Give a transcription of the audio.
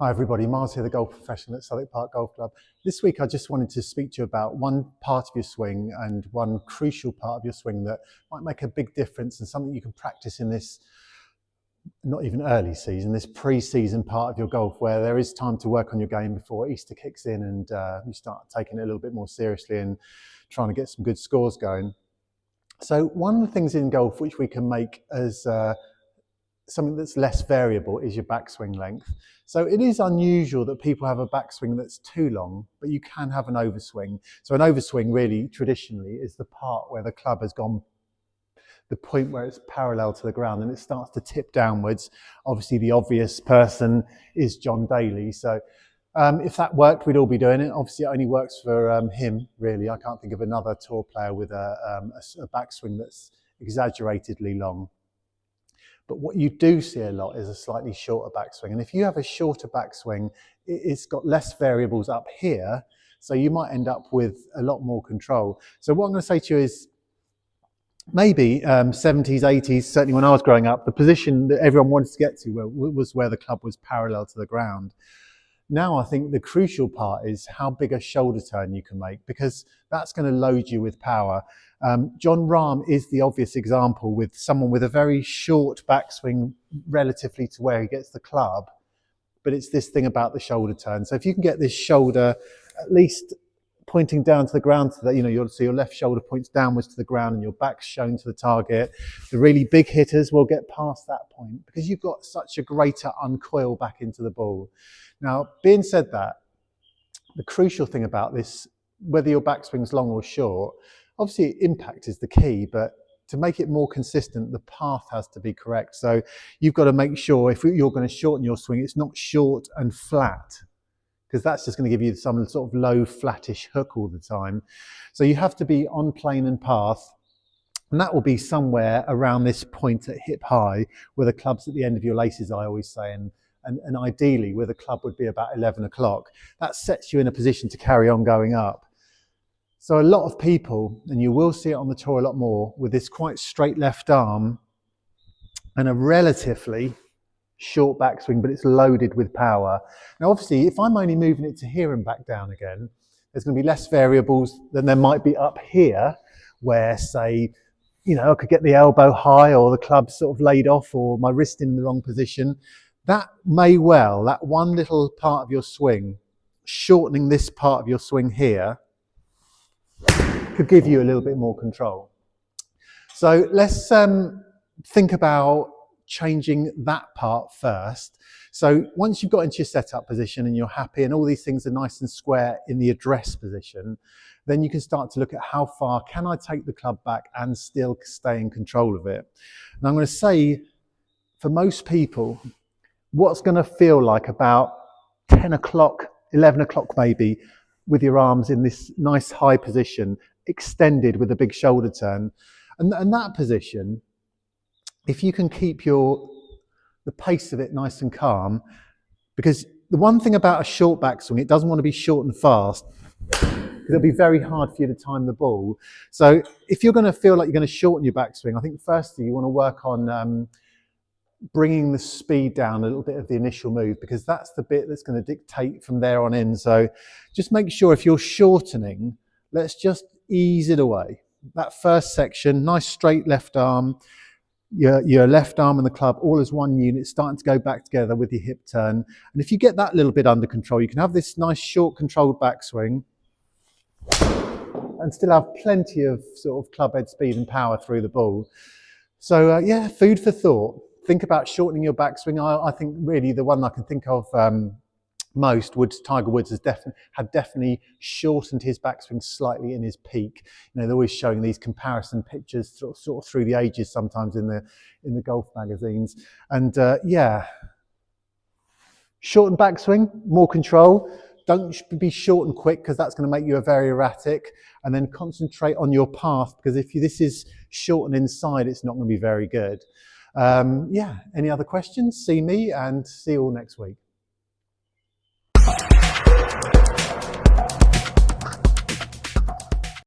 Hi everybody, Miles here, the golf professional at Southwark Park Golf Club. This week I just wanted to speak to you about one part of your swing and one crucial part of your swing that might make a big difference and something you can practice in this, not even early season, this pre-season part of your golf where there is time to work on your game before Easter kicks in and you start taking it a little bit more seriously and trying to get some good scores going. So one of the things in golf which we can make as something that's less variable is your backswing length. So it is unusual that people have a backswing that's too long, but you can have an overswing. So an overswing really traditionally is the part where the club has gone, the point where it's parallel to the ground and it starts to tip downwards. Obviously the obvious person is John Daly. So if that worked, we'd all be doing it. Obviously it only works for him really. I can't think of another tour player with a backswing that's exaggeratedly long. But what you do see a lot is a slightly shorter backswing. And if you have a shorter backswing, it's got less variables up here. So you might end up with a lot more control. So what I'm going to say to you is maybe 70s, 80s, certainly when I was growing up, the position that everyone wanted to get to was where the club was parallel to the ground. Now I think the crucial part is how big a shoulder turn you can make, because that's going to load you with power. Jon Rahm is the obvious example with someone with a very short backswing relatively to where he gets the club, but it's this thing about the shoulder turn. So if you can get this shoulder at least pointing down to the ground, so that so your left shoulder points downwards to the ground and your back's shown to the target, the really big hitters will get past that point because you've got such a greater uncoil back into the ball. Now, being said that, the crucial thing about this, whether your backswing's long or short, obviously impact is the key, but to make it more consistent, the path has to be correct. So you've got to make sure if you're going to shorten your swing, it's not short and flat, because that's just going to give you some sort of low, flattish hook all the time. So you have to be on plane and path, and that will be somewhere around this point at hip high, where the club's at the end of your laces, I always say, and ideally where the club would be about 11 o'clock. That sets you in a position to carry on going up. So a lot of people, and you will see it on the tour a lot more, with this quite straight left arm and a relatively short backswing, but it's loaded with power. Now obviously if I'm only moving it to here and back down again, there's going to be less variables than there might be up here, where say, I could get the elbow high or the club sort of laid off or my wrist in the wrong position. That one little part of your swing, shortening this part of your swing here, could give you a little bit more control. So let's think about changing that part first. So once you've got into your setup position and you're happy and all these things are nice and square in the address position, then you can start to look at how far can I take the club back and still stay in control of it. And I'm going to say, for most people, what's going to feel like about 10 o'clock, 11 o'clock maybe, with your arms in this nice high position, extended with a big shoulder turn. And that position, if you can keep the pace of it nice and calm, because the one thing about a short backswing, it doesn't want to be short and fast. It'll be very hard for you to time the ball. So if you're going to feel like you're going to shorten your backswing, I think firstly you want to work on bringing the speed down a little bit of the initial move, because that's the bit that's going to dictate from there on in. So just make sure if you're shortening, let's just ease it away. That first section, nice straight left arm, your left arm and the club all as one unit, starting to go back together with your hip turn. And if you get that little bit under control, you can have this nice short controlled backswing and still have plenty of sort of club head speed and power through the ball. So yeah, food for thought. Think about shortening your backswing. I think really the one I can think of most, Tiger Woods had definitely shortened his backswing slightly in his peak. They're always showing these comparison pictures sort of through the ages sometimes in the golf magazines. And yeah, shorten backswing, more control. Don't be short and quick, because that's going to make you very erratic. And then concentrate on your path, because if this is short and inside, it's not going to be very good. Yeah, any other questions? See me and see you all next week.